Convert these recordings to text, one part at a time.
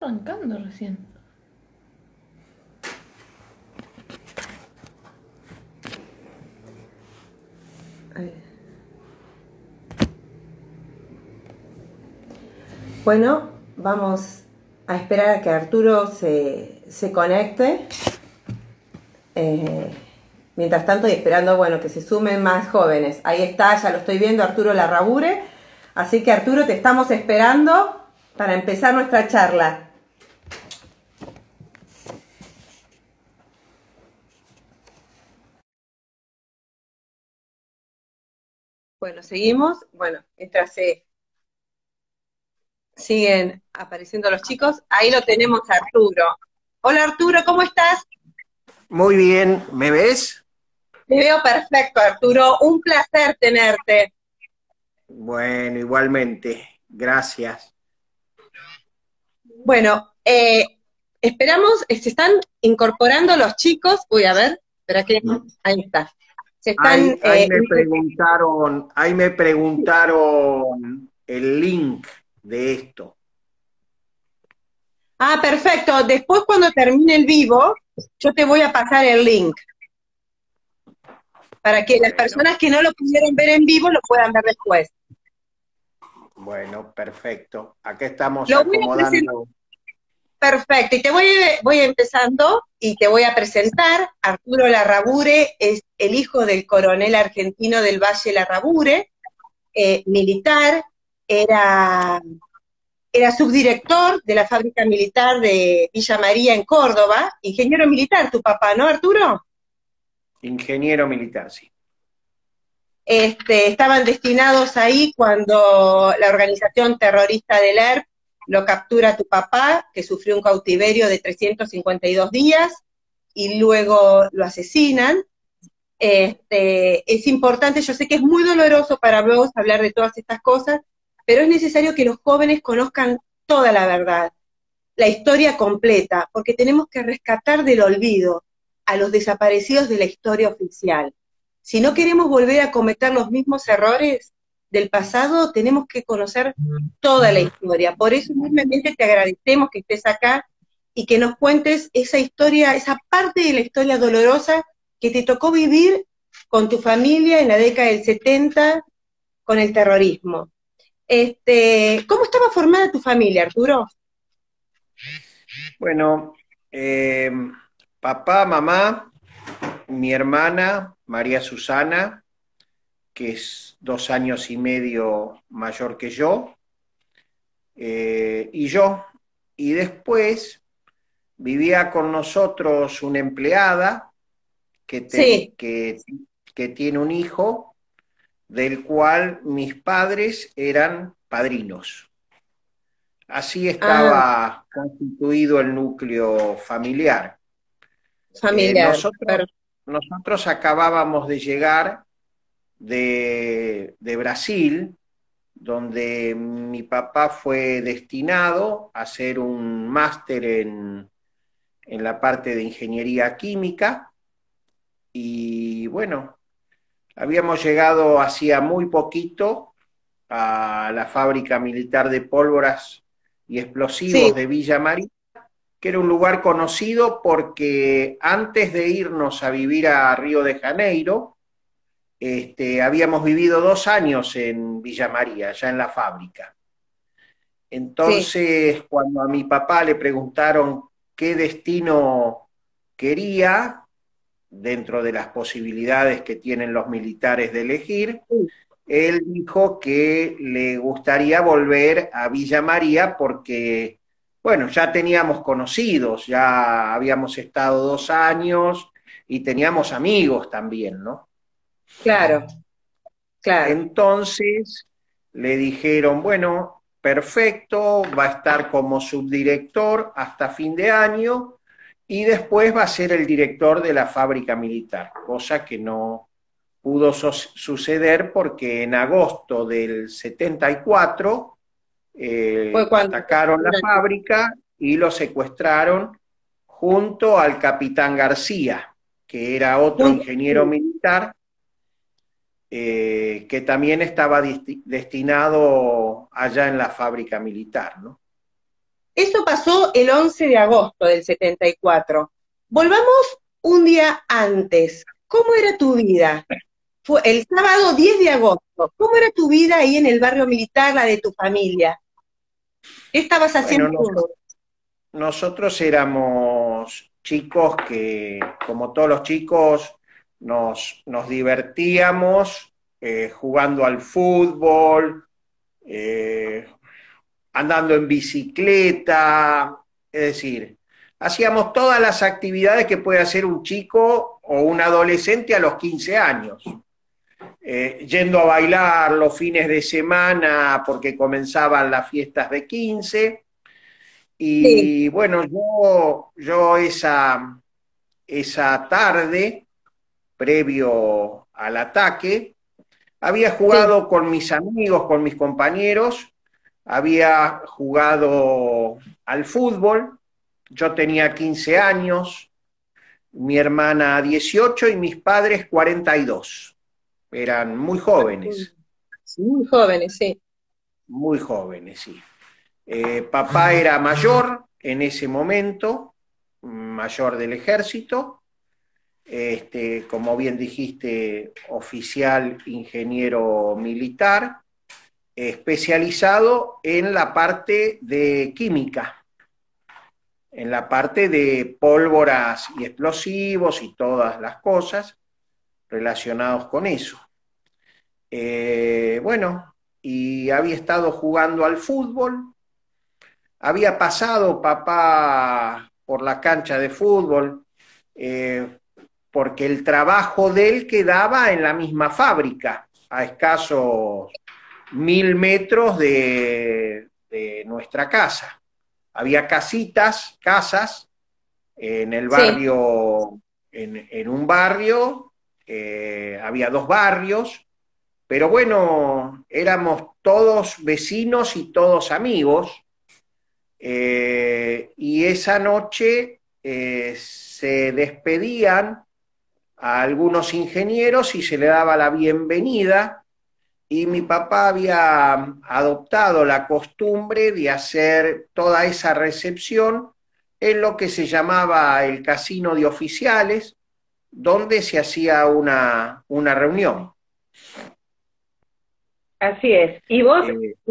Arrancando recién. Ahí. Bueno, vamos a esperar a que Arturo se conecte. Eh, Mientras tanto, y esperando, bueno, que se sumen más jóvenes. Ahí está, ya lo estoy viendo, Arturo Larrabure. Así que, Arturo, te estamos esperando para empezar nuestra charla. Bueno, seguimos. Bueno, mientras se siguen apareciendo los chicos, ahí lo tenemos a Arturo. Hola, Arturo, ¿cómo estás? Muy bien, ¿me ves? Te veo perfecto, Arturo. Un placer tenerte. Bueno, igualmente, gracias. Bueno, esperamos, se están incorporando los chicos. Uy, a ver, espera que ahí está. Se están. Ahí me preguntaron el link de esto. Ah, perfecto. Después, cuando termine el vivo, yo te voy a pasar el link para que las Bueno, personas que no lo pudieron ver en vivo lo puedan ver después. bueno, perfecto. Acá estamos Lo voy a presentar. acomodando. Perfecto, y voy empezando y te voy a presentar. Arturo Larrabure es el hijo del coronel argentino del Valle Larrabure, militar, era, era subdirector de la fábrica militar de Villa María en Córdoba, ingeniero militar, tu papá, ¿no, Arturo? Ingeniero militar, sí. Estaban destinados ahí cuando la organización terrorista del ERP lo captura a tu papá, que sufrió un cautiverio de 352 días, y luego lo asesinan. Es importante, yo sé que es muy doloroso para vos hablar de todas estas cosas, pero es necesario que los jóvenes conozcan toda la verdad, la historia completa, porque tenemos que rescatar del olvido a los desaparecidos de la historia oficial. Si no queremos volver a cometer los mismos errores del pasado, tenemos que conocer toda la historia. Por eso mismamente te agradecemos que estés acá y que nos cuentes esa historia, esa parte de la historia dolorosa que te tocó vivir con tu familia en la década del 70 con el terrorismo. ¿Cómo estaba formada tu familia, Arturo? Bueno, eh, papá, mamá, mi hermana, María Susana, que es 2 años y medio mayor que yo, y yo. Y después vivía con nosotros una empleada que, Sí. que tiene un hijo del cual mis padres eran padrinos. Así Ah, estaba constituido el núcleo familiar. Eh, familiar. nosotros, nosotros acabábamos de llegar de Brasil, donde mi papá fue destinado a hacer un máster en la parte de ingeniería química. Y bueno, habíamos llegado hacía muy poquito a la fábrica militar de pólvoras y Sí. explosivos de Villa María, que era un lugar conocido porque antes de irnos a vivir a Río de Janeiro, habíamos vivido 2 años en Villa María, ya en la fábrica. Sí. Entonces, cuando a mi papá le preguntaron qué destino quería, dentro de las posibilidades que tienen los militares de elegir, Sí. él dijo que le gustaría volver a Villa María porque, bueno, ya teníamos conocidos, ya habíamos estado 2 años y teníamos amigos también, ¿no? Claro, claro. Entonces le dijeron, bueno, perfecto, va a estar como subdirector hasta fin de año y después va a ser el director de la fábrica militar, cosa que no pudo suceder porque en agosto del 74 Fue cuando. atacaron la fábrica y lo secuestraron junto al capitán García, que era otro ingeniero Sí. militar que también estaba destinado allá en la fábrica militar, ¿no? Eso pasó el 11 de agosto del 74. Volvamos un día antes. ¿Cómo era tu vida? Fue el sábado 10 de agosto. ¿Cómo era tu vida ahí en el barrio militar, la de tu familia? ¿Qué estabas Bueno, haciendo tú? nosotros éramos chicos que, como todos los chicos, nos divertíamos jugando al fútbol, eh, andando en bicicleta, es decir, hacíamos todas las actividades que puede hacer un chico o un adolescente a los 15 años. Yendo a bailar los fines de semana porque comenzaban las fiestas de 15. Sí, Y bueno, yo esa tarde, previo al ataque, había sí. jugado con mis amigos, con mis compañeros, había jugado al fútbol. Yo tenía 15 años, mi hermana 18 y mis padres 42. Eran Muy jóvenes, sí. muy jóvenes, sí. Papá era mayor en ese momento, mayor del ejército, como bien dijiste, oficial ingeniero militar, especializado en la parte de química, en la parte de pólvoras y explosivos y todas las cosas relacionadas con eso. Bueno, y había estado jugando al fútbol, había pasado papá por la cancha de fútbol, eh, porque el trabajo de él quedaba en la misma fábrica, a escasos 1000 metros de nuestra casa. Había casas en el Sí, barrio, en un barrio, había dos barrios, pero bueno, éramos todos vecinos y todos amigos, y esa noche se despedían a algunos ingenieros y se le daba la bienvenida, y mi papá había adoptado la costumbre de hacer toda esa recepción en lo que se llamaba el casino de oficiales, donde se hacía una reunión. así es. Y vos,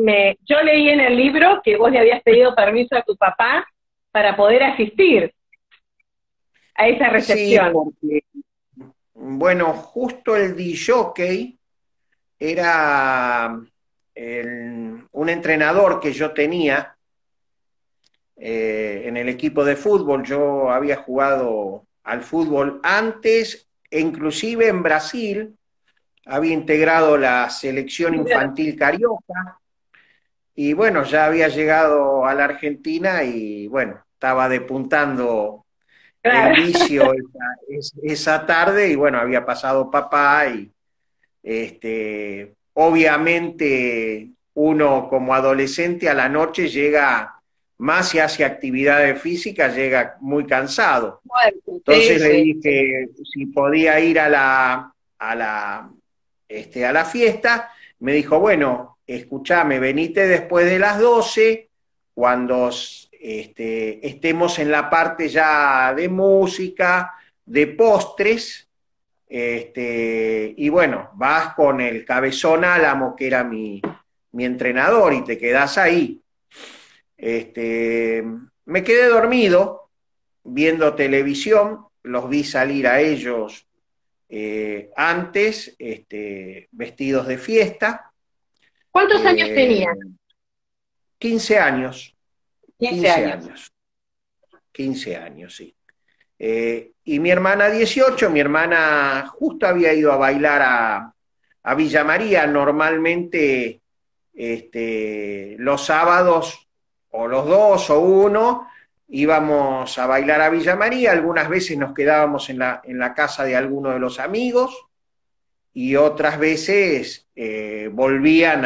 Eh, yo leí en el libro que vos le habías pedido permiso a tu papá para poder asistir a esa sí, recepción. porque, bueno, justo el DJ era un entrenador que yo tenía en el equipo de fútbol. Yo había jugado al fútbol antes, e inclusive en Brasil, había integrado la selección infantil carioca, y bueno, ya había llegado a la Argentina y bueno, estaba depuntando el Claro. vicio esa tarde, y bueno, había pasado papá y obviamente uno como adolescente a la noche llega, más si hace actividades físicas, llega muy cansado. Bueno, sí, Entonces le sí, sí. dije si podía ir a la fiesta. Me dijo, bueno, escúchame, venite después de las 12, cuando estemos en la parte ya de música, de postres, y bueno, vas con el Cabezón Álamo, que era mi entrenador, y te quedás ahí. Me quedé dormido viendo televisión, los vi salir a ellos antes, vestidos de fiesta. ¿Cuántos años eh, tenías? 15 años, 15 15 años. años, 15 años, sí. Y mi hermana 18. Mi hermana justo había ido a bailar a Villa María. Normalmente los sábados, o los dos o uno, íbamos a bailar a Villa María. Algunas veces nos quedábamos en la casa de alguno de los amigos, y otras veces volvían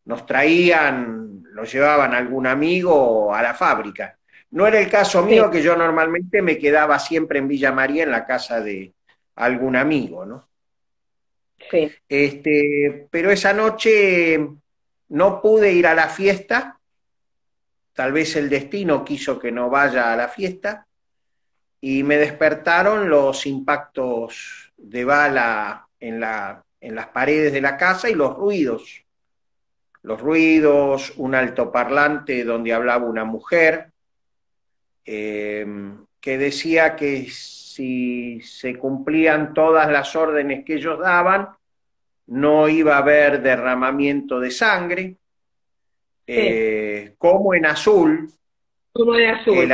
nos traían, los llevaban algún amigo a la fábrica. No era el caso Sí, mío, que yo normalmente me quedaba siempre en Villa María, en la casa de algún amigo, ¿no? sí. Pero esa noche no pude ir a la fiesta, tal vez el destino quiso que no vaya a la fiesta, y me despertaron los impactos de bala en las paredes de la casa y los ruidos. Los ruidos, un altoparlante donde hablaba una mujer, que decía que si se cumplían todas las órdenes que ellos daban, no iba a haber derramamiento de sangre, como en Azul, Como de azul,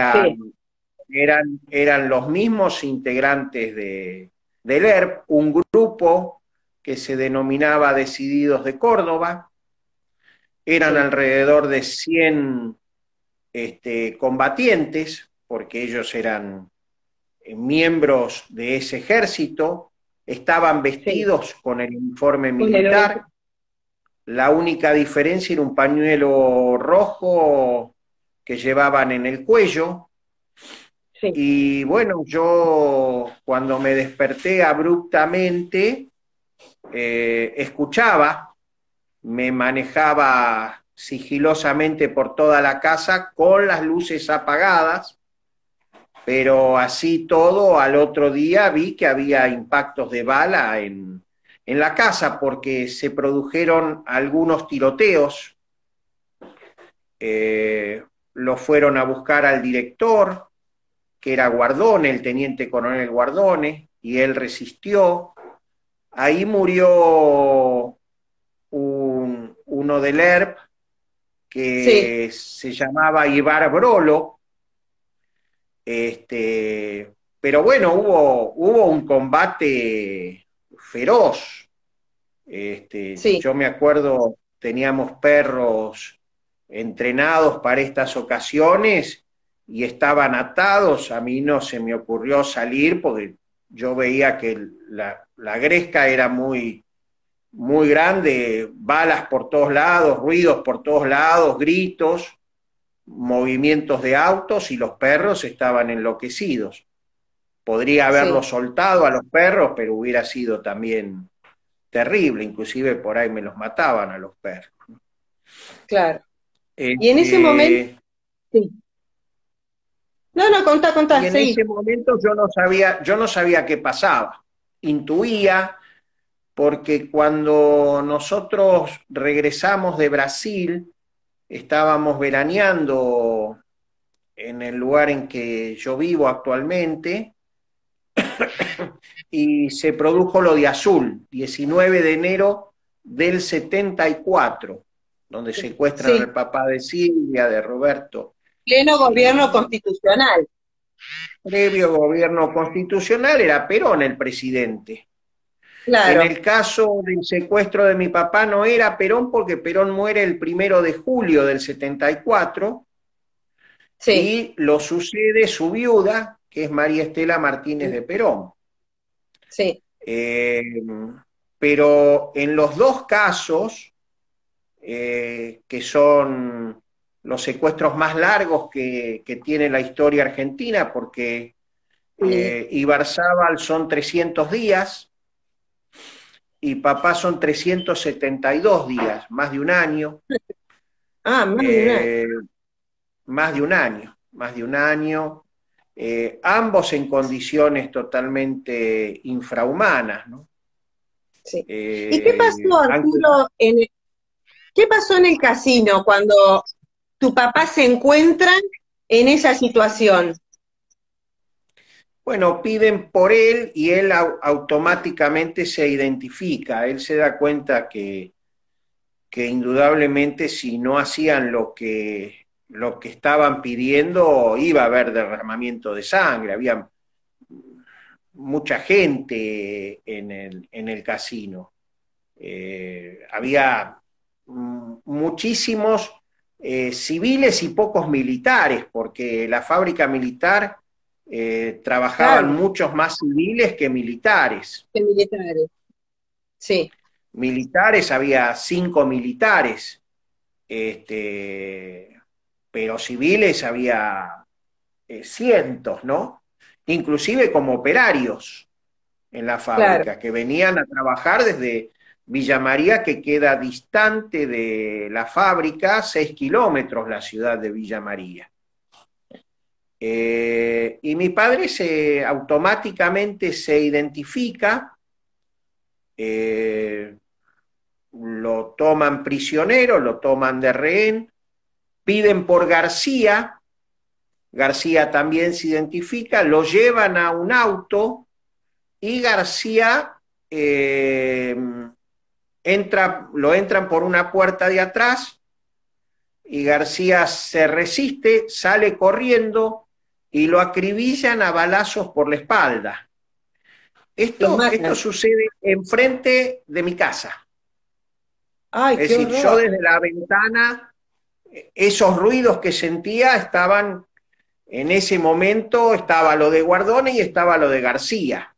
sí. eran los mismos integrantes del ERP, un grupo que se denominaba Decididos de Córdoba, eran alrededor de 100 combatientes, porque ellos eran miembros de ese ejército, estaban vestidos con el uniforme militar, la única diferencia era un pañuelo rojo que llevaban en el cuello. Sí. Y bueno, yo cuando me desperté abruptamente, escuchaba, me manejaba sigilosamente por toda la casa con las luces apagadas, pero así todo, al otro día vi que había impactos de bala en la casa, porque se produjeron algunos tiroteos, lo fueron a buscar al director, que era Guardone, el teniente coronel Guardone, y él resistió. Ahí murió uno del ERP, que se llamaba Ibar Brolo, pero bueno, hubo un combate feroz. Yo me acuerdo, teníamos perros entrenados para estas ocasiones y estaban atados. A mí no se me ocurrió salir porque yo veía que la gresca era muy, muy grande, balas por todos lados, ruidos por todos lados, gritos, movimientos de autos, y los perros estaban enloquecidos. Podría haberlos soltado a los perros, pero hubiera sido también terrible, inclusive por ahí me los mataban a los perros. Claro. Y en ese momento... Sí. No, contá, y en ese momento yo no sabía qué pasaba. Intuía, porque cuando nosotros regresamos de Brasil, estábamos veraneando en el lugar en que yo vivo actualmente, y se produjo lo de Azul, 19 de enero del 74, donde secuestran al papá de Silvia, de Roberto. Pleno gobierno constitucional. Previo gobierno constitucional, era Perón el presidente. Claro. En el caso del secuestro de mi papá no era Perón, porque Perón muere el 1 de julio del 74, y lo sucede su viuda, que es María Estela Martínez de Perón. Sí. Pero en los dos casos, que son los secuestros más largos que tiene la historia argentina, porque Ibarzábal son 300 días, y papá son 372 días, más de un año. Ah, más de un año. Más de un año. Ambos en condiciones totalmente infrahumanas, ¿no? Sí. ¿Y qué pasó, Arturo, qué pasó en el casino cuando tu papá se encuentra en esa situación? Bueno, piden por él y él automáticamente se identifica. Él se da cuenta que indudablemente, si no hacían lo que estaban pidiendo, iba a haber derramamiento de sangre. Había mucha gente en el casino. Había muchísimos civiles y pocos militares, porque la fábrica militar trabajaban muchos más civiles que militares. Sí. Militares, había 5 militares, pero civiles había cientos, ¿no? Inclusive como operarios en la fábrica, que venían a trabajar desde Villa María, que queda distante de la fábrica, 6 kilómetros la ciudad de Villa María. Y mi padre automáticamente se identifica, lo toman prisionero, lo toman de rehén, piden por García, García también se identifica, lo llevan a un auto y García lo entran por una puerta de atrás y García se resiste, sale corriendo y lo acribillan a balazos por la espalda. Esto sucede enfrente de mi casa. Ay, es decir, yo desde la ventana, esos ruidos que sentía estaban, en ese momento estaba lo de Guardone y estaba lo de García.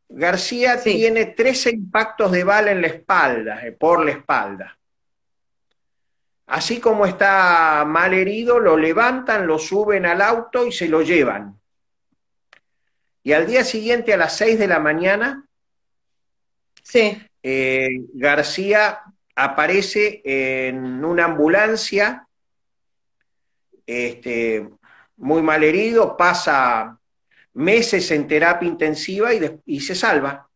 García tiene 13 impactos de bala en la espalda, por la espalda. Así como está mal herido, lo levantan, lo suben al auto y se lo llevan. Y al día siguiente, a las 6 de la mañana, García aparece en una ambulancia, muy mal herido, pasa meses en terapia intensiva y se salva,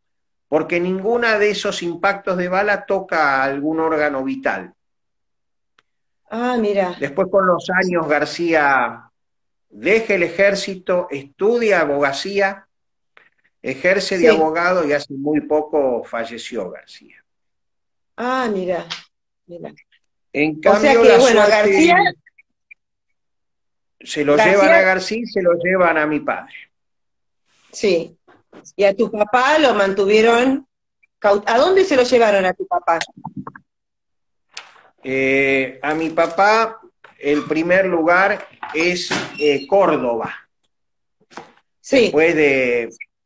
porque ninguna de esos impactos de bala toca algún órgano vital. Ah, mira. Después, con los años, García deja el ejército, estudia abogacía, ejerce de abogado y hace muy poco falleció García. Ah, mira, mira. En cambio, García... Se lo llevan a García y se lo llevan a mi padre. Sí. Y a tu papá lo mantuvieron... ¿A dónde se lo llevaron a tu papá? A mi papá, el primer lugar es Córdoba. Sí. Después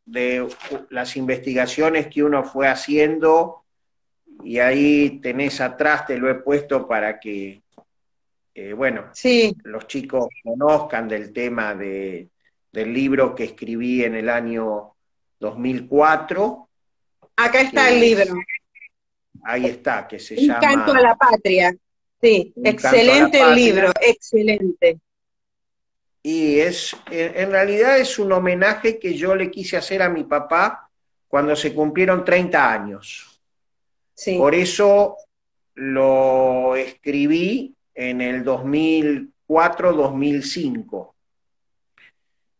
de las investigaciones que uno fue haciendo, y ahí tenés atrás, te lo he puesto para que, los chicos conozcan del tema del libro que escribí en el año 2004. Acá está el libro. Ahí está, que se llama... Un canto a la patria. Sí, excelente el libro, excelente. Y en realidad es un homenaje que yo le quise hacer a mi papá cuando se cumplieron 30 años. Sí. Por eso lo escribí en el 2004-2005.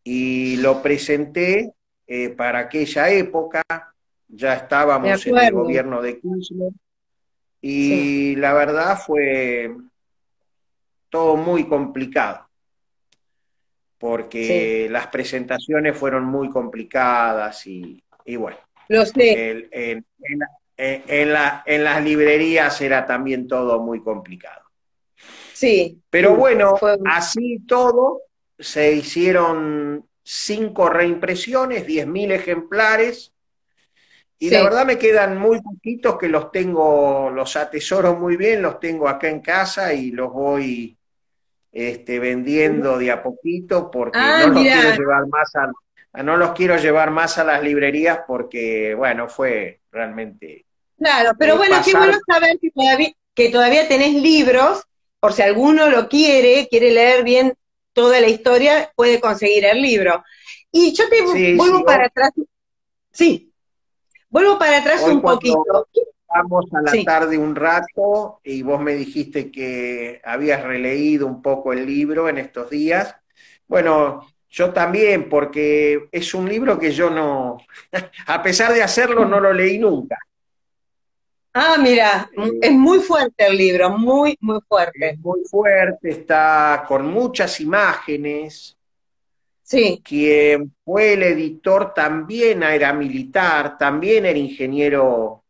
Y lo presenté para aquella época, ya estábamos en el gobierno de Kirchner, y la verdad fue todo muy complicado, porque las presentaciones fueron muy complicadas y bueno, lo sé. En las librerías era también todo muy complicado. Sí. Pero bueno, así todo, se hicieron 5 reimpresiones, 10.000 ejemplares, y la verdad me quedan muy poquitos que los atesoro muy bien, los tengo acá en casa y los voy vendiendo de a poquito, porque no los quiero llevar más a las librerías, porque bueno, fue realmente... Claro, pero bueno, qué bueno saber que todavía tenés libros, por si alguno quiere leer bien toda la historia, puede conseguir el libro. Y yo vuelvo para atrás. Sí. Vuelvo para atrás un poquito. Vamos a la tarde un rato y vos me dijiste que habías releído un poco el libro en estos días. Bueno, yo también, porque es un libro que yo no, a pesar de hacerlo, no lo leí nunca. Ah, mira, es muy fuerte el libro, muy, muy fuerte. Es muy fuerte, está con muchas imágenes. Sí. Quien fue el editor también era militar, también era ingeniero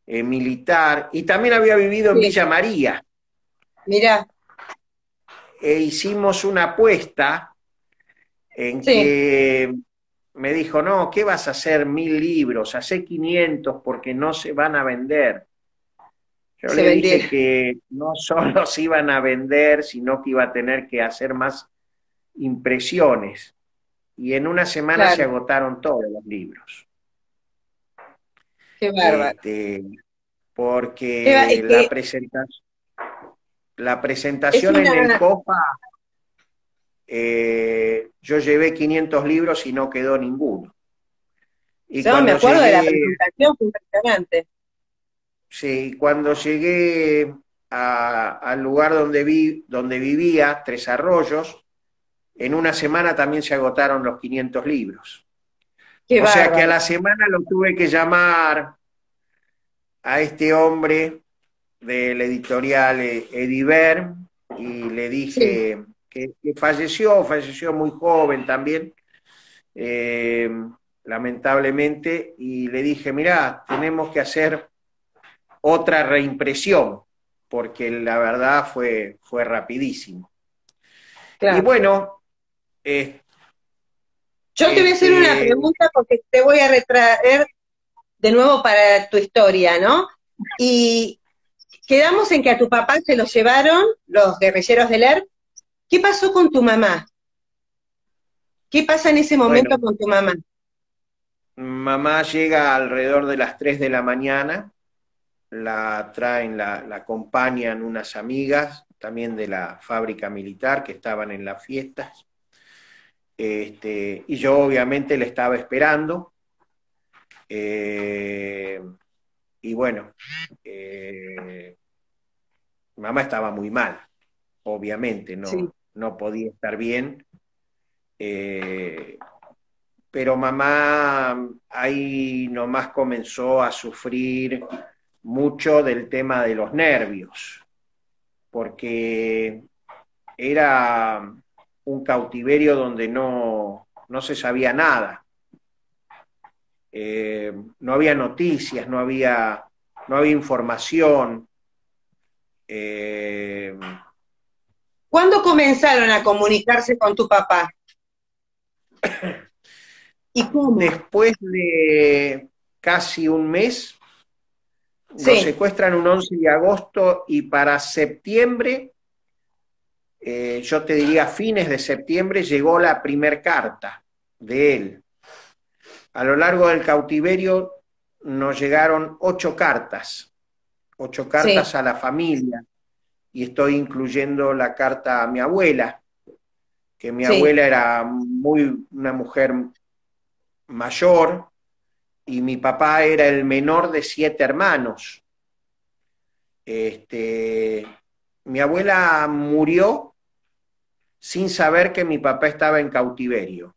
militar, y también había vivido en Villa María. Mirá. Hicimos una apuesta en que me dijo, no, ¿qué vas a hacer 1000 libros? Hacé 500 porque no se van a vender. Yo le dije que no solo se iban a vender, sino que iba a tener que hacer más impresiones. Y en una semana se agotaron todos los libros. Qué bárbaro. este, Es porque que la es presentación en el una... COPA, yo llevé 500 libros y no quedó ninguno. Y Yo me cuando acuerdo de la llegué, presentación, fue impresionante. sí, cuando llegué al lugar donde vivía, Tres Arroyos, en una semana también se agotaron los 500 libros. Qué O sea que a bárbaro. la semana lo tuve que llamar a este hombre del editorial Ediver y le Sí. dije que falleció muy joven también, eh, lamentablemente, y le dije, mirá, tenemos que hacer otra reimpresión, porque la verdad fue rapidísimo. Y Claro. bueno, eh, Yo te voy a hacer una este, pregunta porque te voy a retraer de nuevo para tu historia, ¿no? Y quedamos en que a tu papá se lo llevaron los guerrilleros del ERP. ¿Qué pasó con tu mamá? ¿Qué pasa en ese bueno, momento con tu mamá? mamá llega alrededor de las 3 de la mañana, la traen, la acompañan unas amigas también de la fábrica militar que estaban en las fiestas. Y yo obviamente le estaba esperando. eh, y bueno, mamá estaba muy mal, obviamente, Sí. no podía estar bien. eh, pero mamá ahí nomás comenzó a sufrir mucho del tema de los nervios, porque era un cautiverio donde no se sabía nada. No había noticias, no había información. Eh, ¿Cuándo comenzaron a comunicarse con tu papá? ¿Y cómo? Después de casi un mes, lo Sí, secuestran un 11 de agosto y para septiembre, yo te diría fines de septiembre, llegó la primer carta de él. A lo largo del cautiverio nos llegaron 8 cartas, ocho sí, cartas a la familia, y estoy incluyendo la carta a mi abuela, que mi sí. abuela era una mujer mayor y mi papá era el menor de 7 hermanos. Este, Mi abuela murió sin saber que mi papá estaba en cautiverio.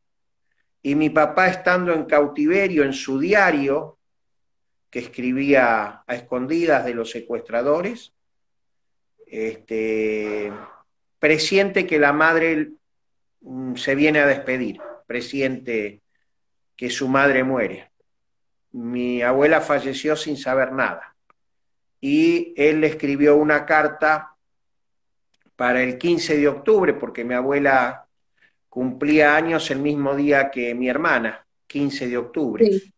Y mi papá estando en cautiverio en su diario, que escribía a escondidas de los secuestradores, este, presiente que la madre se viene a despedir, presiente que su madre muere. Mi abuela falleció sin saber nada. Y él le escribió una carta para el 15 de octubre, porque mi abuela cumplía años el mismo día que mi hermana, 15 de octubre. Sí,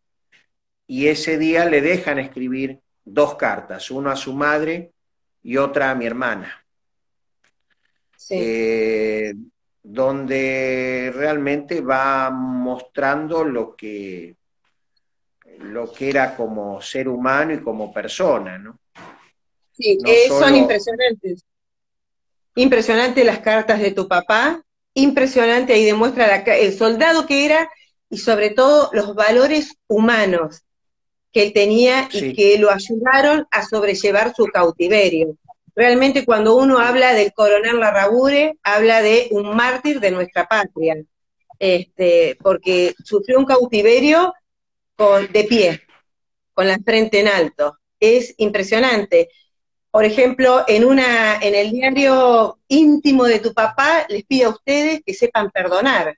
Y ese día le dejan escribir 2 cartas, una a su madre y otra a mi hermana, sí. eh, donde realmente va mostrando lo que era como ser humano y como persona, ¿no? Sí, No son solo, impresionantes. Impresionante las cartas de tu papá, impresionante, ahí demuestra el soldado que era y sobre todo los valores humanos que él tenía y sí, que lo ayudaron a sobrellevar su cautiverio. Realmente cuando uno habla del coronel Larrabure, habla de un mártir de nuestra patria, porque sufrió un cautiverio de pie, con la frente en alto. Es impresionante. Por ejemplo, en el diario íntimo de tu papá, les pide a ustedes que sepan perdonar.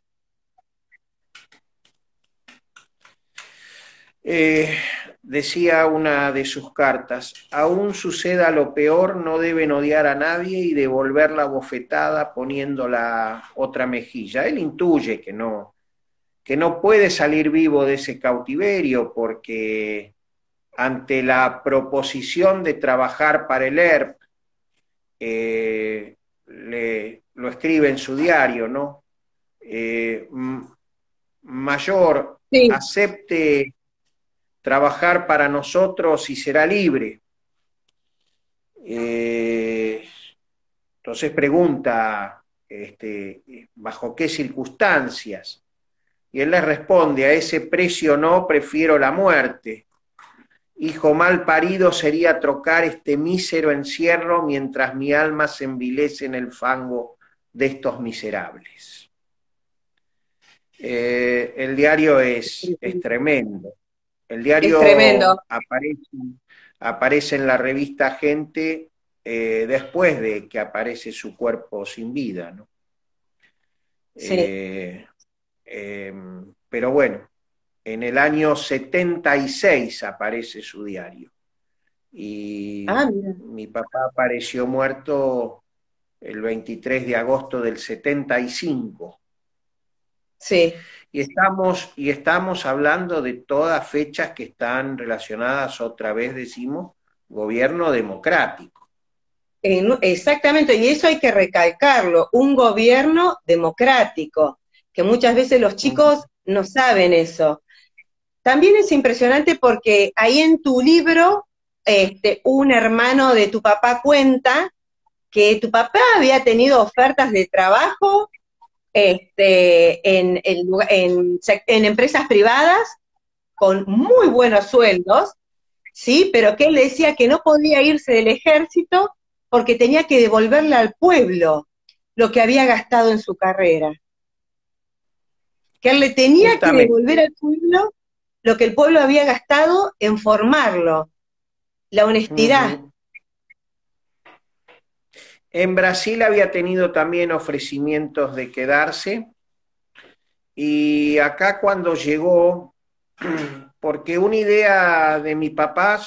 Eh, decía una de sus cartas, aún suceda lo peor, no deben odiar a nadie y devolver la bofetada poniendo la otra mejilla. Él intuye que no puede salir vivo de ese cautiverio porque ante la proposición de trabajar para el ERP, lo escribe en su diario, ¿no? Mayor, Sí, acepte trabajar para nosotros y será libre. Entonces pregunta, ¿bajo qué circunstancias? Y él le responde, a ese precio no, prefiero la muerte. Hijo mal parido sería trocar este mísero encierro mientras mi alma se envilece en el fango de estos miserables. El diario es tremendo. El Es tremendo. diario aparece en la revista Gente después de que aparece su cuerpo sin vida, ¿no? Sí. Pero bueno, en el año 76 aparece su diario. Y Ah, mira. mi papá apareció muerto el 23 de agosto del 75. Sí. Y estamos hablando de todas fechas que están relacionadas, otra vez decimos, gobierno democrático. Exactamente, y eso hay que recalcarlo, un gobierno democrático, que muchas veces los chicos no saben eso. También es impresionante porque ahí en tu libro, un hermano de tu papá cuenta que tu papá había tenido ofertas de trabajo en empresas privadas con muy buenos sueldos, ¿sí? Pero que él decía que no podía irse del ejército porque tenía que devolverle al pueblo lo que había gastado en su carrera. Que él le tenía que Justamente. devolver al pueblo lo que el pueblo había gastado en formarlo, la honestidad. Uh-huh. En Brasil había tenido también ofrecimientos de quedarse, y acá cuando llegó, porque una idea de mi papá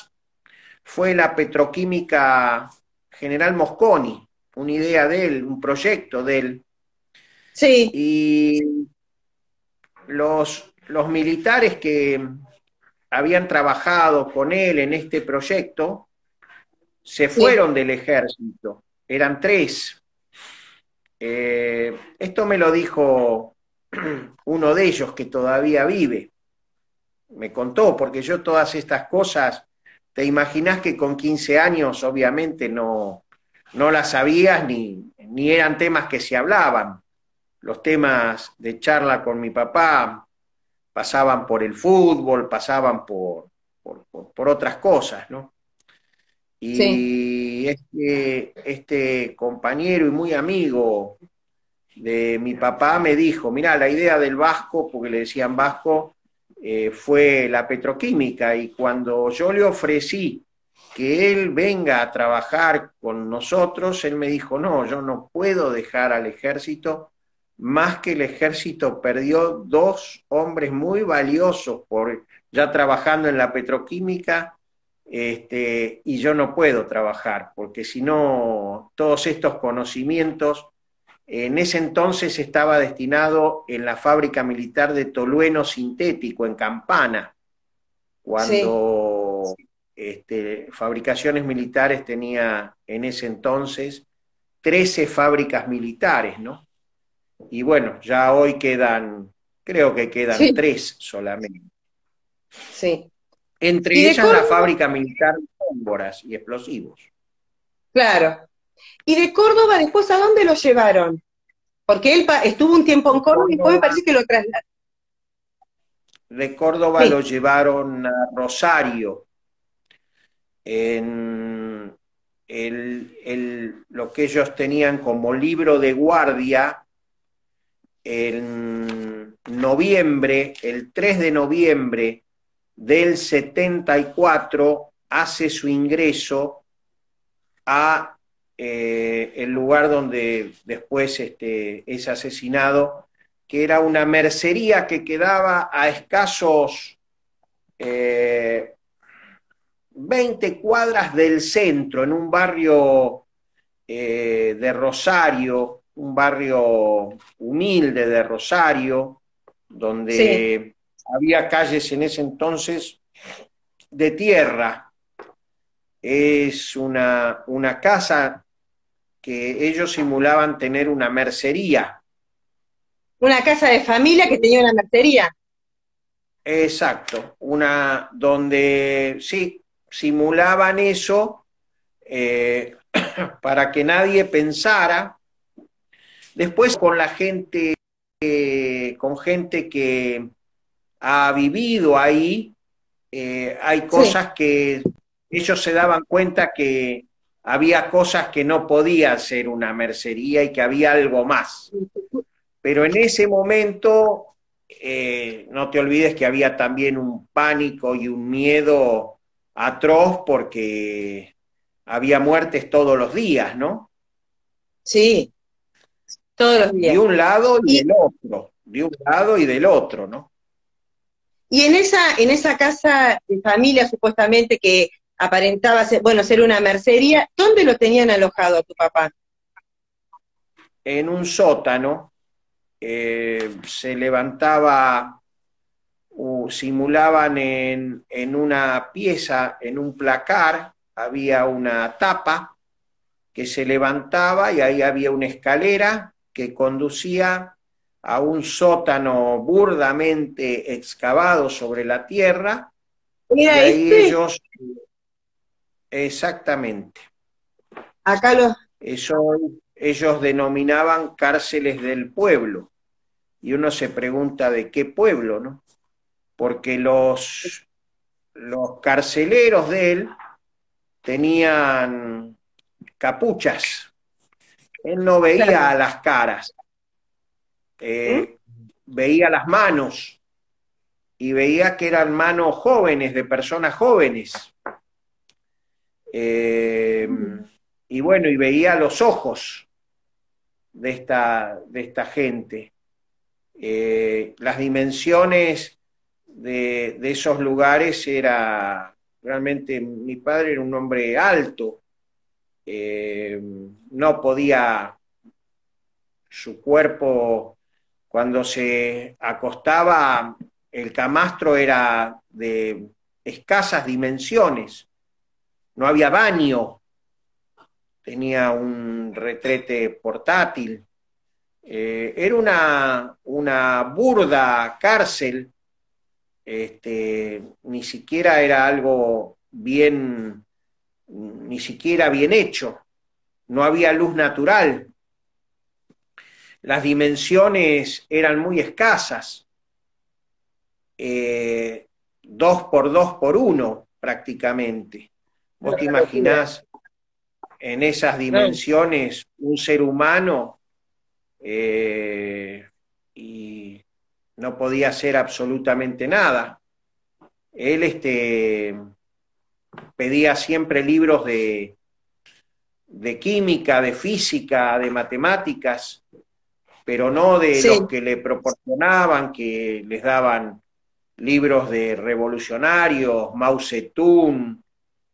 fue la petroquímica General Mosconi, una idea de él, un proyecto de él, Sí, y los militares que habían trabajado con él en este proyecto se sí, fueron del ejército, eran 3. Esto me lo dijo uno de ellos que todavía vive, me contó, porque yo todas estas cosas, te imaginás que con 15 años obviamente no las sabías ni eran temas que se hablaban. Los temas de charla con mi papá pasaban por el fútbol, pasaban por otras cosas, ¿no? sí, Y este compañero y muy amigo de mi papá me dijo, mirá, la idea del Vasco, porque le decían Vasco, fue la petroquímica, y cuando yo le ofrecí que él venga a trabajar con nosotros, él me dijo, no, yo no puedo dejar al ejército, más que el ejército perdió 2 hombres muy valiosos por ya trabajando en la petroquímica, y yo no puedo trabajar, porque si no, todos estos conocimientos, en ese entonces estaba destinado en la fábrica militar de tolueno sintético, en Campana, sí. cuando Fabricaciones Militares tenía en ese entonces 13 fábricas militares, ¿no? Y bueno, ya hoy creo que quedan Sí, 3 solamente. sí. Entre Y de ellas la Córdoba, fábrica militar de pólvoras y explosivos. claro. Y de Córdoba después, ¿a dónde lo llevaron? Porque él estuvo un tiempo en De Córdoba y después me Córdoba, parece que lo trasladaron. de Córdoba lo Sí, llevaron a Rosario, en lo que ellos tenían como libro de guardia. En noviembre, el 3 de noviembre del 74, hace su ingreso a el lugar donde después es asesinado, que era una mercería que quedaba a escasos 20 cuadras del centro, en un barrio de Rosario, un barrio humilde de Rosario, sí. donde había calles en ese entonces de tierra. Es una casa que ellos simulaban tener una mercería. Una casa de familia que tenía una mercería. exacto, una donde sí, simulaban eso para que nadie pensara. Después con la gente, con gente que ha vivido ahí, hay Sí, cosas que ellos se daban cuenta que había cosas que no podía ser una mercería y que había algo más. Pero en ese momento, no te olvides que había también un pánico y un miedo atroz porque había muertes todos los días, ¿no? sí, todos los De días. un lado y Y, del otro, de un lado y del otro, ¿no? y en esa casa de familia supuestamente que aparentaba ser, bueno, ser una mercería, ¿dónde lo tenían alojado a tu papá? En un sótano se levantaba, simulaban en una pieza, en un placar, había una tapa que se levantaba y ahí había una escalera que conducía a un sótano burdamente excavado sobre la tierra y ¿Era ahí este? ellos, exactamente, Acá los... eso ellos denominaban cárceles del pueblo. Y uno se pregunta de qué pueblo, ¿no? Porque los carceleros de él tenían capuchas. Él no veía Claro. las caras, ¿Mm? eh, veía las manos y veía que eran manos jóvenes, de personas jóvenes. Eh, y bueno, y veía los ojos de esta gente. Las dimensiones de esos lugares era realmente, mi padre era un hombre alto, no podía, su cuerpo cuando se acostaba, el camastro era de escasas dimensiones, no había baño, tenía un retrete portátil, era una burda cárcel, ni siquiera era algo bien, ni siquiera bien hecho, no había luz natural, las dimensiones eran muy escasas, 2 por 2 por 1 prácticamente. No, Vos te una locura. imaginás en esas No, dimensiones un ser humano eh, y no podía hacer absolutamente nada. Él pedía siempre libros de química, de física, de matemáticas, pero no de sí, los que le proporcionaban, que les daban libros de revolucionarios, Mao Zedong,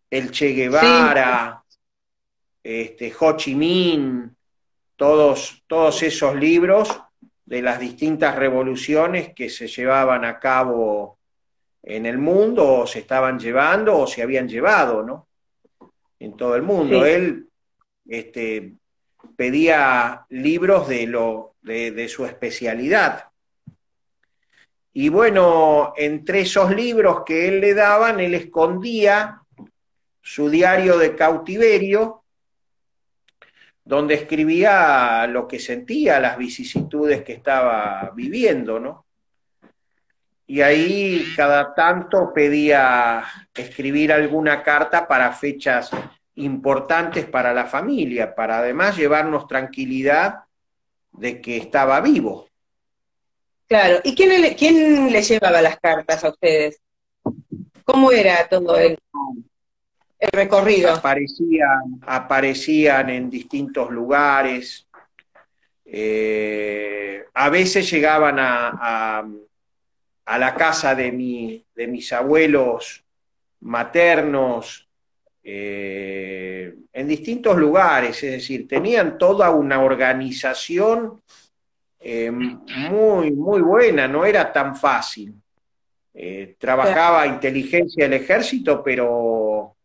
el Che sí, Guevara, Ho Chi Minh, todos esos libros de las distintas revoluciones que se llevaban a cabo en el mundo, o se estaban llevando, o se habían llevado, ¿no? En todo el mundo. sí. Él pedía libros de su especialidad. Y bueno, entre esos libros que él le daban, él escondía su diario de cautiverio, donde escribía lo que sentía, las vicisitudes que estaba viviendo, ¿no? Y ahí cada tanto pedía escribir alguna carta para fechas importantes para la familia, para además llevarnos tranquilidad de que estaba vivo. Claro. ¿Y quién le llevaba las cartas a ustedes? ¿Cómo era todo el recorrido? Aparecían en distintos lugares, a veces llegaban a la casa de mis abuelos maternos, en distintos lugares, es decir, tenían toda una organización muy, muy buena, no era tan fácil. Trabajaba inteligencia del ejército, pero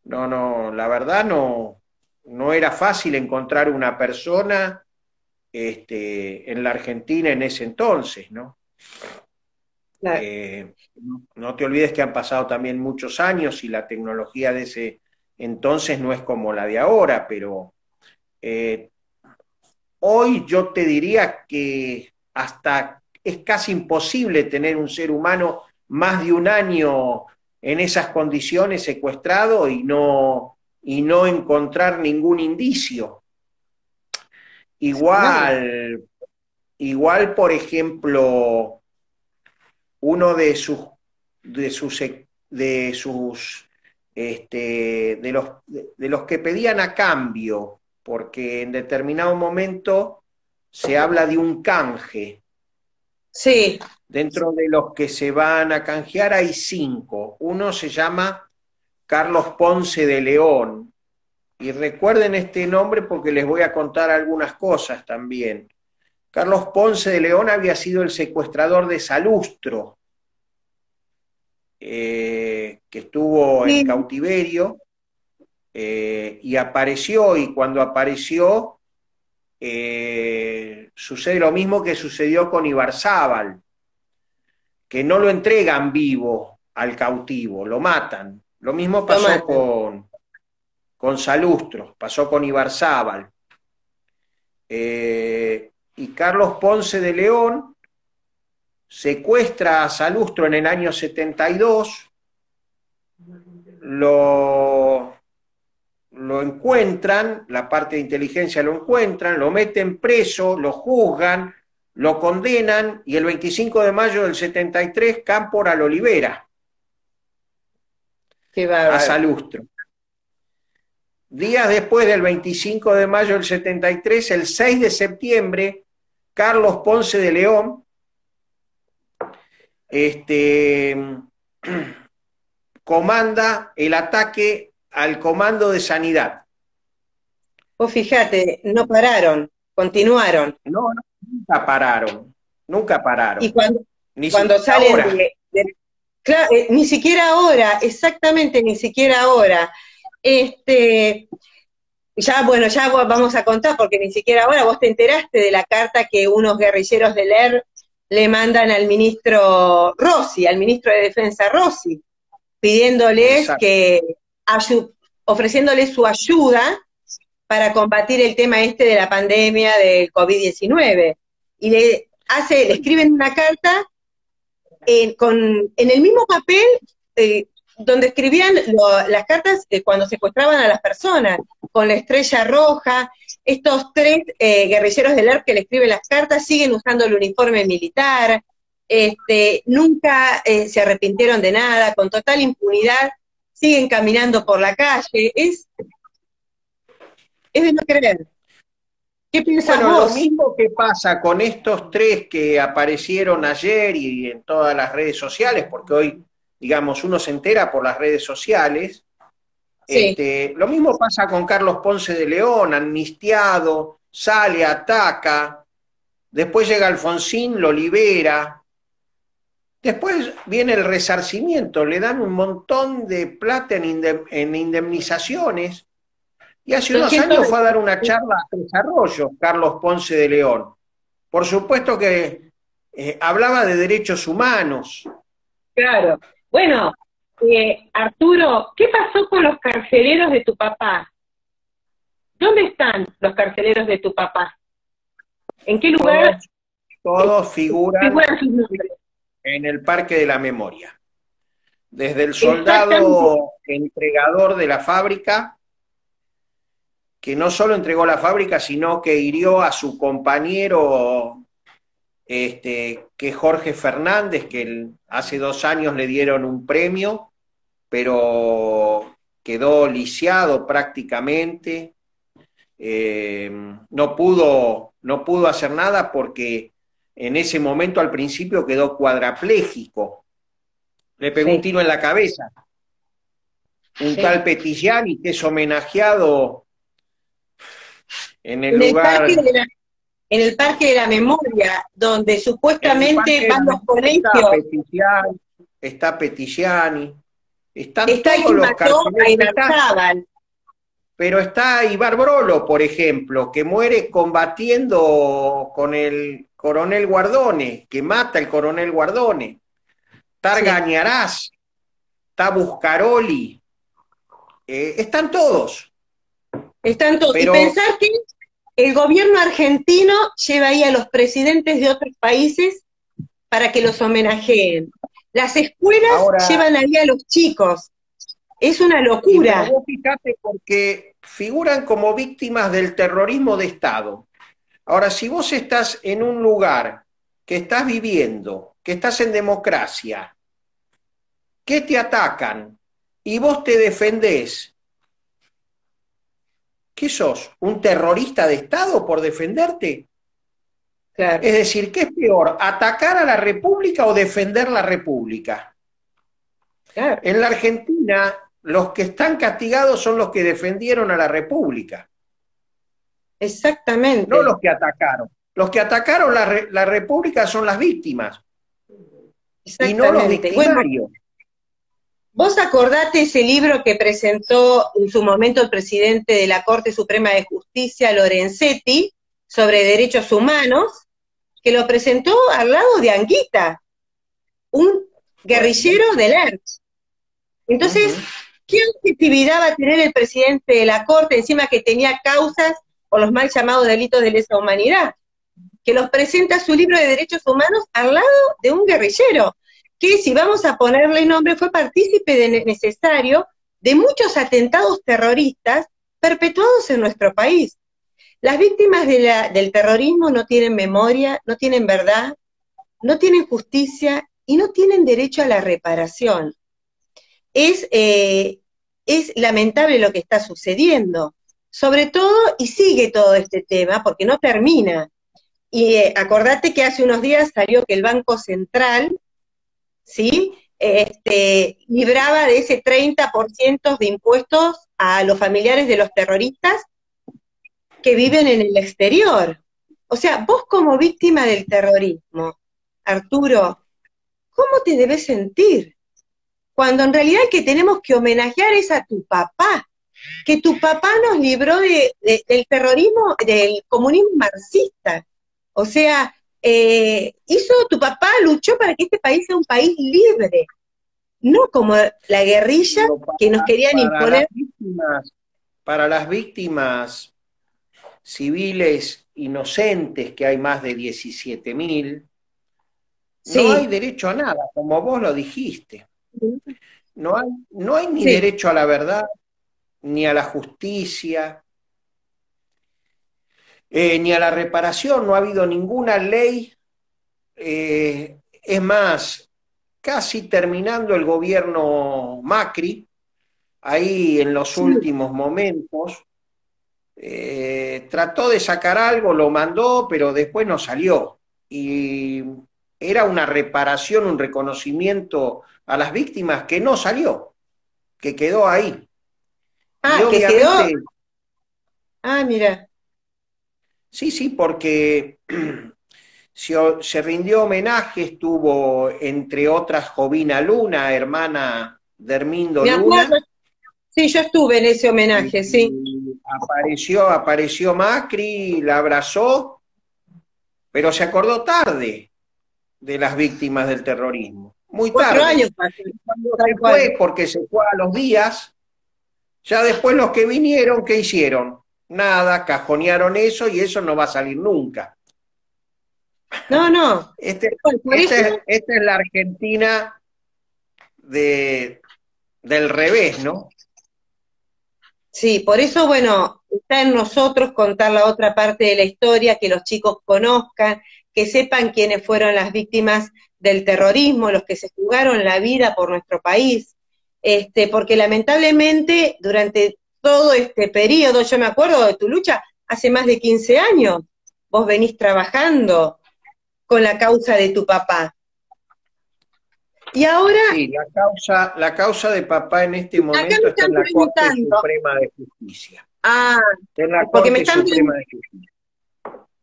no, la verdad no era fácil encontrar una persona en la Argentina en ese entonces, ¿no? Claro. No te olvides que han pasado también muchos años y la tecnología de ese entonces no es como la de ahora, pero eh, hoy yo te diría que hasta es casi imposible tener un ser humano más de un año en esas condiciones secuestrado y no encontrar ningún indicio. No, Igual, por ejemplo, uno de sus, de sus, de los que pedían a cambio, porque en determinado momento se habla de un canje. sí, Dentro de los que se van a canjear hay 5. Uno se llama Carlos Ponce de León. Y recuerden este nombre porque les voy a contar algunas cosas también. Carlos Ponce de León había sido el secuestrador de Salustro, que estuvo en sí, cautiverio, y apareció, y cuando apareció, sucede lo mismo que sucedió con Ibarzábal, que no lo entregan vivo al cautivo, lo matan. Lo mismo lo pasó matan. con Salustro, pasó con Ibarzábal. Y Carlos Ponce de León secuestra a Salustro en el año 72, lo, lo encuentran, la parte de inteligencia lo encuentran, lo meten preso, lo juzgan, lo condenan y el 25 de mayo del 73 Cámpora lo libera Qué a bárbaro. Salustro. Días después del 25 de mayo del 73, el 6 de septiembre, Carlos Ponce de León comanda el ataque al Comando de Sanidad. Vos fijate, no pararon, continuaron. No, nunca pararon, nunca Y pararon, ni cuando siquiera salen ahora. claro, ni siquiera ahora, exactamente, ni siquiera ahora. Este, ya, bueno, ya vamos a contar, porque ni siquiera ahora vos te enteraste de la carta que unos guerrilleros del ERP le mandan al ministro Rossi, al ministro de Defensa Rossi, pidiéndoles Exacto. que, ofreciéndoles su ayuda para combatir el tema este de la pandemia del COVID-19. Y le escriben una carta en el mismo papel donde escribían las cartas cuando secuestraban a las personas, con la estrella roja. Estos 3 guerrilleros del ERP que le escriben las cartas siguen usando el uniforme militar, nunca se arrepintieron de nada, con total impunidad, siguen caminando por la calle. Es de no creer. ¿Qué piensas Bueno, lo vos? mismo que pasa con estos 3 que aparecieron ayer y en todas las redes sociales, porque hoy, digamos, uno se entera por las redes sociales. Sí. Lo mismo pasa con Carlos Ponce de León, amnistiado, sale, ataca, después llega Alfonsín, lo libera, después viene el resarcimiento, le dan un montón de plata en indemnizaciones, y hace unos 200 años fue a dar una charla a Tres Arroyos, Carlos Ponce de León. Por supuesto que hablaba de derechos humanos. Claro. Bueno, Arturo, ¿qué pasó con los carceleros de tu papá? ¿Dónde están los carceleros de tu papá? ¿En qué lugar Todos, todos figuran figuran sus nombres? en el Parque de la Memoria. Desde el Exactamente. soldado entregador de la fábrica, que no solo entregó la fábrica, sino que hirió a su compañero, que es Jorge Fernández, que hace 2 años le dieron un premio, pero quedó lisiado prácticamente. No pudo hacer nada porque en ese momento al principio quedó cuadraplégico. Le pegó un Sí, tiro en la cabeza. Un sí. tal Petillani, que es homenajeado en el En el parque lugar, de la, en el Parque de la Memoria, donde en el supuestamente Parque de la van los Memoria colegios, está Petillani, están está todos quien los mató a carceleros, Ibarzábal. pero está Ibar Brolo, por ejemplo, que muere combatiendo con el coronel Guardone, que mata al coronel Guardone. Argañarás, está Buscaroli, están todos. Están todos. Pero, y pensar que el gobierno argentino lleva ahí a los presidentes de otros países para que los homenajeen. Las escuelas ahora, llevan ahí a los chicos. Es una pero locura. vos fijate porque figuran como víctimas del terrorismo de Estado. Ahora, si vos estás en un lugar que estás viviendo, que estás en democracia, que te atacan y vos te defendés, ¿qué sos? ¿Un terrorista de Estado por defenderte? Claro, Es decir, ¿qué es peor? ¿Atacar a la República o defender la República? claro, En la Argentina, los que están castigados son los que defendieron a la República, no exactamente. los que atacaron. Los que atacaron la República son las víctimas y no los Exactamente. Bueno, victimarios. vos acordate ese libro que presentó en su momento el presidente de la Corte Suprema de Justicia, Lorenzetti, sobre derechos humanos, que lo presentó al lado de Anguita, un guerrillero del ERP. Entonces, ¿qué objetividad va a tener el presidente de la Corte encima que tenía causas por los mal llamados delitos de lesa humanidad? Que los presenta su libro de derechos humanos al lado de un guerrillero, que si vamos a ponerle nombre, fue partícipe necesario de muchos atentados terroristas perpetuados en nuestro país. Las víctimas del terrorismo no tienen memoria, no tienen verdad, no tienen justicia y no tienen derecho a la reparación. Es lamentable lo que está sucediendo, sobre todo, y sigue todo este tema, porque no termina. Y acordate que hace unos días salió que el Banco Central, ¿sí? Libraba de ese 30% de impuestos a los familiares de los terroristas que viven en el exterior. O sea, vos como víctima del terrorismo, Arturo, ¿cómo te debes sentir? Cuando en realidad el que tenemos que homenajear es a tu papá, que tu papá nos libró del terrorismo, del comunismo marxista. O sea, tu papá luchó para que este país sea un país libre, no como la guerrilla que nos querían imponer. Para las víctimas civiles inocentes, que hay más de 17.000, no hay Sí, derecho a nada, como vos lo dijiste. No hay ni sí. derecho a la verdad, ni a la justicia, ni a la reparación. No ha habido ninguna ley. Es más, casi terminando el gobierno Macri, ahí en los Sí. últimos momentos, trató de sacar algo, lo mandó, pero después no salió. Y era una reparación, un reconocimiento a las víctimas que no salió, que quedó ahí. Y Ah, que quedó. obviamente, Ah, mira. sí, sí, porque se rindió homenaje, estuvo entre otras Jovina Luna, hermana de Hermindo Me acuerdo. Luna, Sí, yo estuve en ese homenaje, sí. y apareció Macri, la abrazó, pero se acordó tarde de las víctimas del terrorismo, muy 4 años tarde. pasó, Cuando tal se cual. fue, porque se fue a los días, ya después los que vinieron, ¿qué hicieron? Nada, cajonearon eso y eso no va a salir nunca. No, no. Este, Por eso, esta es la Argentina del revés, ¿no? sí, por eso, bueno, está en nosotros contar la otra parte de la historia, que los chicos conozcan, que sepan quiénes fueron las víctimas del terrorismo, los que se jugaron la vida por nuestro país, porque lamentablemente durante todo este periodo, yo me acuerdo de tu lucha, hace más de 15 años, vos venís trabajando con la causa de tu papá. Y ahora, Sí, la causa de papá en este acá momento me está están en la Corte preguntando, Suprema de Justicia. ah, Está en la porque me Corte están Suprema preguntando,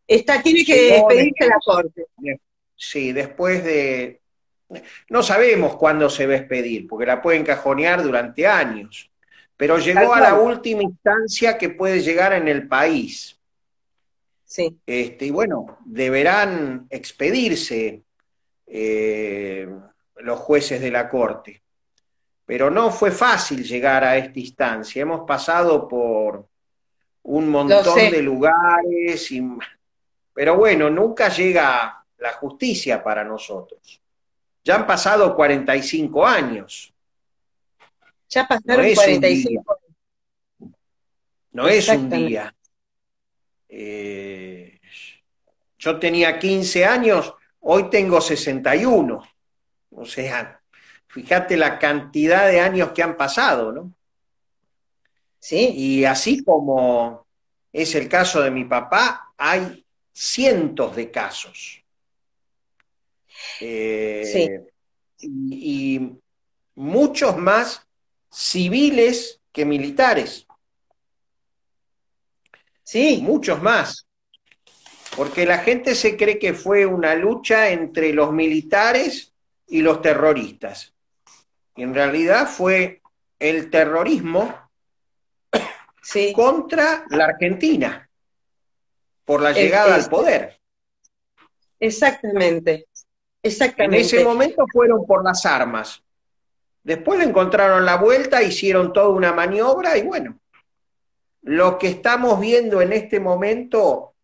de Justicia. tiene que Llegó despedirse la corte. sí, después de... No sabemos cuándo se va a expedir, porque la pueden cajonear durante años, pero Tal llegó a la cual, última instancia que puede llegar en el país. sí. Y bueno, deberán expedirse los jueces de la Corte. Pero no fue fácil llegar a esta instancia. Hemos pasado por un Lo montón sé. de lugares, pero bueno, nunca llega la justicia para nosotros. Ya han pasado 45 años. Ya No pasaron es un día. 45 años. No es un Exactamente. día. Yo tenía 15 años, hoy tengo 61. O sea, fíjate la cantidad de años que han pasado, ¿no? Sí, Y así como es el caso de mi papá, hay cientos de casos. sí, Y muchos más civiles que militares, sí. muchos más, porque la gente se cree que fue una lucha entre los militares y los terroristas. Y en realidad fue el terrorismo Sí, contra la Argentina por la el- llegada al es- poder. exactamente, En ese exactamente. momento fueron por las armas. Después le encontraron la vuelta, hicieron toda una maniobra y bueno, lo que estamos viendo en este momento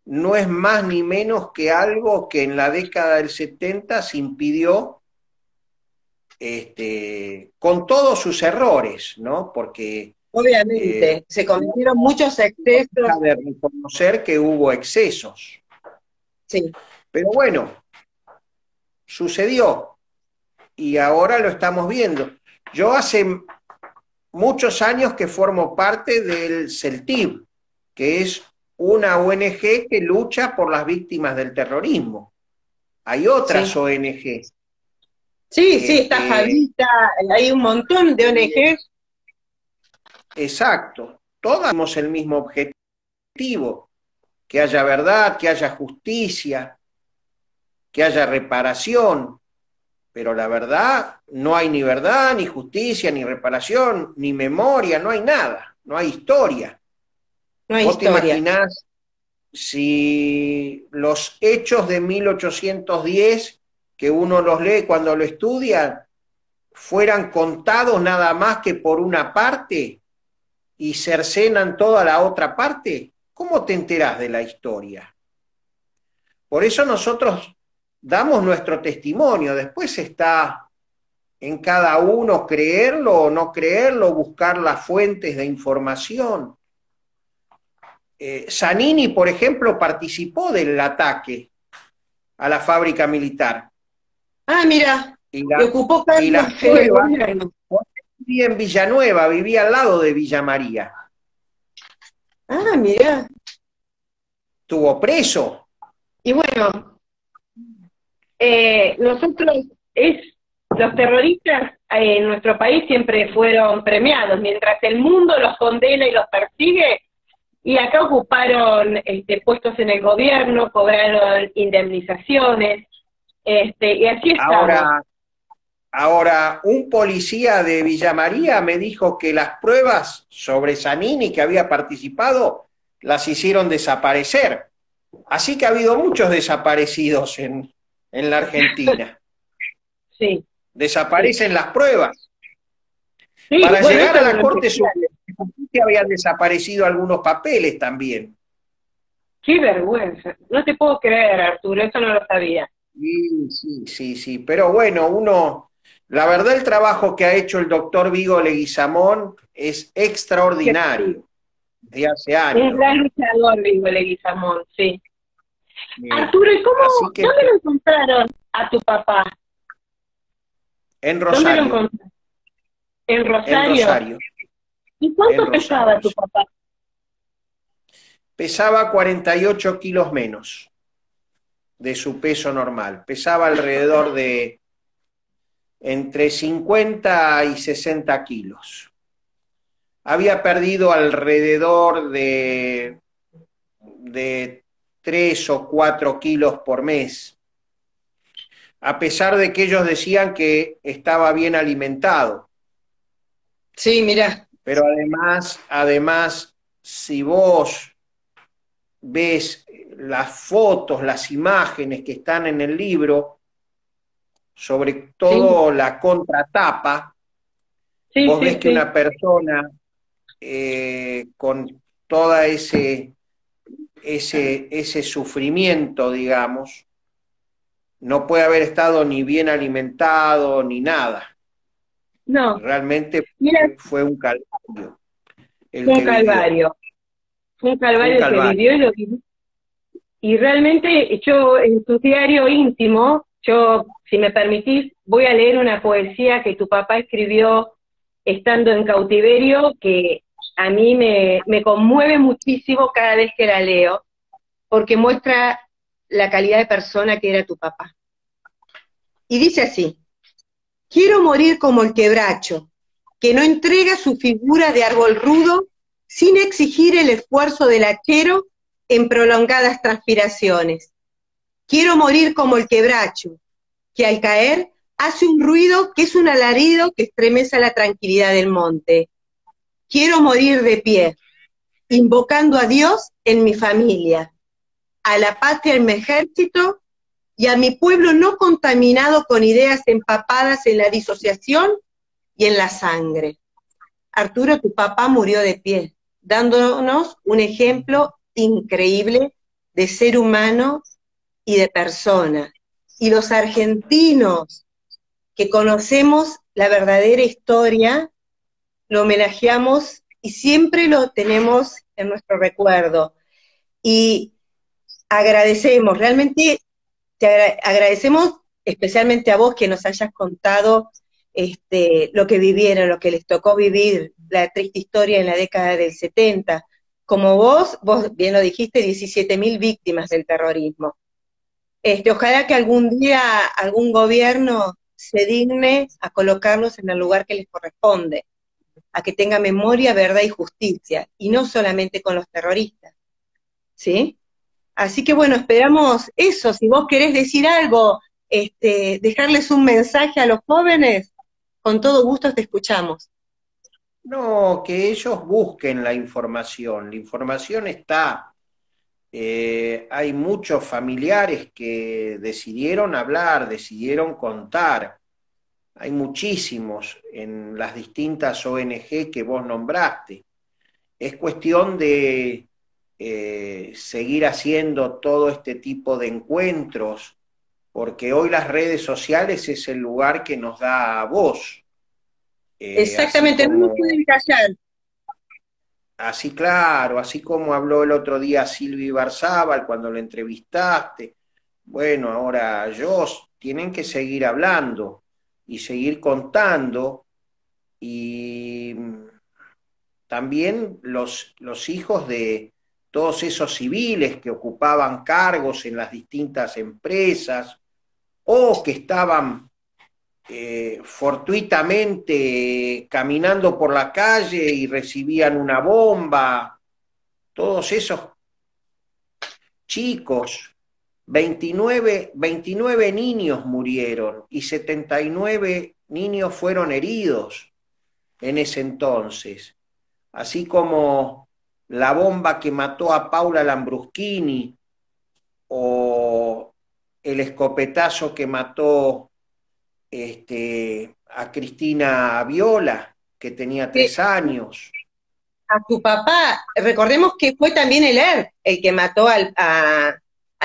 no es más ni menos que algo que en la década del 70 se impidió, con todos sus errores, ¿no? Porque Obviamente, se cometieron muchos deja excesos. de reconocer que hubo excesos. Sí, Pero bueno, sucedió y ahora lo estamos viendo. Yo hace muchos años que formo parte del CELTIB, que es una ONG que lucha por las víctimas del terrorismo. Hay otras sí. ONG. Sí, sí, está Este, Javita, hay un montón de ONGs. exacto. Todos tenemos el mismo objetivo, que haya verdad, que haya justicia, que haya reparación. Pero la verdad, no hay ni verdad, ni justicia, ni reparación, ni memoria, no hay nada, no hay historia. No hay ¿Vos te historia. imaginás si los hechos de 1810, que uno los lee cuando lo estudia, fueran contados nada más que por una parte y cercenan toda la otra parte? ¿Cómo te enterás de la historia? Por eso nosotros damos nuestro testimonio, después está en cada uno creerlo o no creerlo, buscar las fuentes de información. Zanini, por ejemplo, participó del ataque a la fábrica militar. Ah, mira, Y, y la, ocupó y cargos las en el pruebas, gobierno. vivía en Villanueva, vivía al lado de Villa María. Ah, mira. Estuvo preso. Y bueno, nosotros, los terroristas en nuestro país siempre fueron premiados, mientras el mundo los condena y los persigue, y acá ocuparon puestos en el gobierno, cobraron indemnizaciones, y así estamos. Ahora, un policía de Villa María me dijo que las pruebas sobre Zanini que había participado las hicieron desaparecer. Así que ha habido muchos desaparecidos en la Argentina. Sí, sí. Desaparecen las pruebas. Sí, Para bueno, llegar eso a no la lo Corte entendía. Suprema de Justicia habían desaparecido algunos papeles también. Qué vergüenza. No te puedo creer, Arturo, eso no lo sabía. Sí, sí, sí, sí. Pero bueno, la verdad el trabajo que ha hecho el doctor Vigo Leguizamón es extraordinario, de hace Un años, gran ¿no? luchador, digo Leguizamón, sí. Eh, Arturo, ¿y Así cómo, que dónde lo encontraron a tu papá? en ¿Dónde lo Rosario, encontraron? ¿En en Rosario? Rosario, ¿Y en cuánto pesaba Rosario. tu papá? Pesaba 48 kilos menos de su peso normal. Pesaba alrededor de entre 50 y 60 kilos. Había perdido alrededor de 3 o 4 kilos por mes, a pesar de que ellos decían que estaba bien alimentado. Sí, mira. Pero además, si vos ves las fotos, las imágenes que están en el libro, sobre Sí, todo la contratapa, sí, vos ves sí, que sí. una persona con toda ese sufrimiento, digamos, no puede haber estado ni bien alimentado ni nada. No, Realmente mira, fue un calvario el fue un que vivió. calvario. Fue un Fue un calvario el que calvario. vivió y lo vivió. Y realmente yo en tu diario íntimo, yo, si me permitís, voy a leer una poesía que tu papá escribió estando en cautiverio, que a mí me conmueve muchísimo cada vez que la leo, porque muestra la calidad de persona que era tu papá. Y dice así: quiero morir como el quebracho, que no entrega su figura de árbol rudo sin exigir el esfuerzo del hachero en prolongadas transpiraciones. Quiero morir como el quebracho, que al caer hace un ruido que es un alarido que estremece la tranquilidad del monte. Quiero morir de pie, invocando a Dios en mi familia, a la patria en mi ejército y a mi pueblo no contaminado con ideas empapadas en la disociación y en la sangre. Arturo, tu papá murió de pie, dándonos un ejemplo increíble de ser humano y de persona. Y los argentinos que conocemos la verdadera historia, lo homenajeamos y siempre lo tenemos en nuestro recuerdo. Y agradecemos, realmente agradecemos especialmente a vos que nos hayas contado lo que vivieron, lo que les tocó vivir, la triste historia en la década del 70. Como vos bien lo dijiste, 17.000 víctimas del terrorismo. Ojalá que algún día algún gobierno se digne a colocarlos en el lugar que les corresponde, a que tenga memoria, verdad y justicia, y no solamente con los terroristas, ¿sí? Así que bueno, esperamos eso. Si vos querés decir algo, dejarles un mensaje a los jóvenes, con todo gusto te escuchamos. No, que ellos busquen la información. La información está. Hay muchos familiares que decidieron hablar, decidieron contar. Hay muchísimos en las distintas ONG que vos nombraste. Es cuestión de seguir haciendo todo este tipo de encuentros, porque hoy las redes sociales es el lugar que nos da voz. Así Exactamente, no nos como, pueden callar. así claro, así como habló el otro día Silvi Barzábal cuando lo entrevistaste. Bueno, ahora ellos tienen que seguir hablando y seguir contando y también los hijos de todos esos civiles que ocupaban cargos en las distintas empresas o que estaban fortuitamente caminando por la calle y recibían una bomba, todos esos chicos, 29 niños murieron y 79 niños fueron heridos en ese entonces, así como la bomba que mató a Paula Lambruschini o el escopetazo que mató a Cristina Viola, que tenía Que 3 años. a tu papá, recordemos que fue también el ERP el que mató al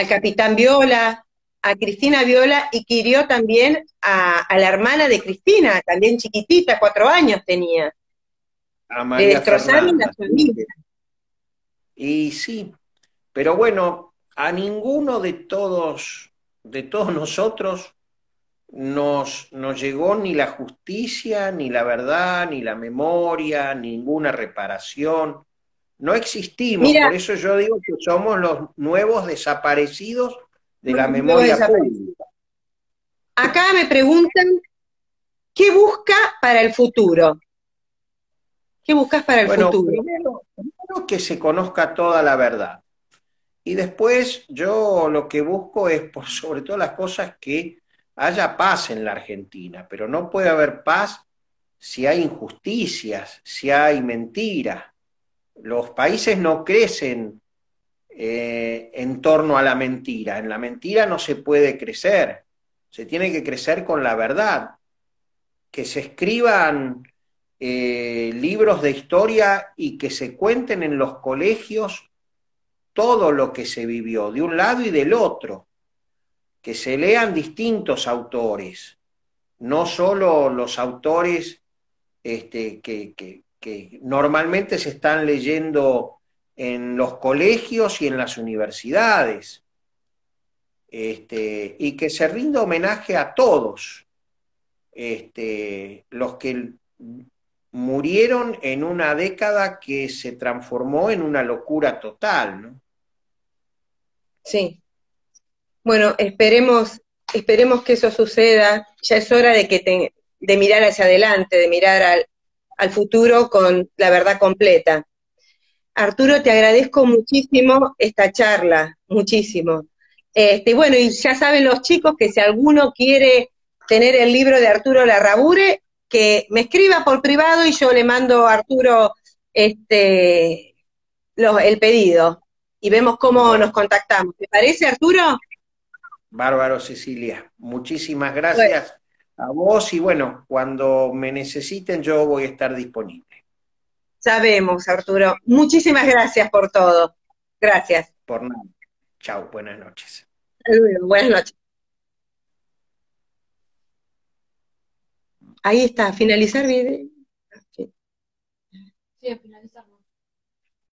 capitán Viola, a Cristina Viola, y que hirió también a la hermana de Cristina, también chiquitita, 4 años tenía. A Le María destrozaron la Fernanda. familia. Y sí, pero bueno, a ninguno de todos nosotros nos llegó ni la justicia, ni la verdad, ni la memoria, ninguna reparación. No existimos, Mira, por eso yo digo que somos los nuevos desaparecidos de la luego memoria desapareció. pública. Acá me preguntan, ¿qué busca para el futuro? ¿Qué buscas para el Bueno, futuro? primero que se conozca toda la verdad. Y después yo lo que busco es, por sobre todas las cosas, que haya paz en la Argentina, pero no puede haber paz si hay injusticias, si hay mentiras. Los países no crecen en torno a la mentira. En la mentira no se puede crecer. se tiene que crecer con la verdad, que se escriban libros de historia y que se cuenten en los colegios todo lo que se vivió, de un lado y del otro, que se lean distintos autores, no solo los autores que normalmente se están leyendo en los colegios y en las universidades, y que se rinda homenaje a todos, los que murieron en una década que se transformó en una locura total, ¿no? Sí. Bueno, esperemos que eso suceda. Ya es hora de mirar hacia adelante, de mirar al futuro con la verdad completa. Arturo, te agradezco muchísimo esta charla, muchísimo. Bueno, y ya saben los chicos que si alguno quiere tener el libro de Arturo Larrabure, que me escriba por privado y yo le mando a Arturo el pedido y vemos cómo Bueno, nos contactamos. ¿Te parece, Arturo? bárbaro, Cecilia. Muchísimas Bueno, gracias a vos y bueno, cuando me necesiten yo voy a estar disponible. sabemos, Arturo. Muchísimas gracias por todo. Gracias. Por nada. Chao, buenas noches. Buenas noches. Ahí está, finalizar video. Sí, finalizamos.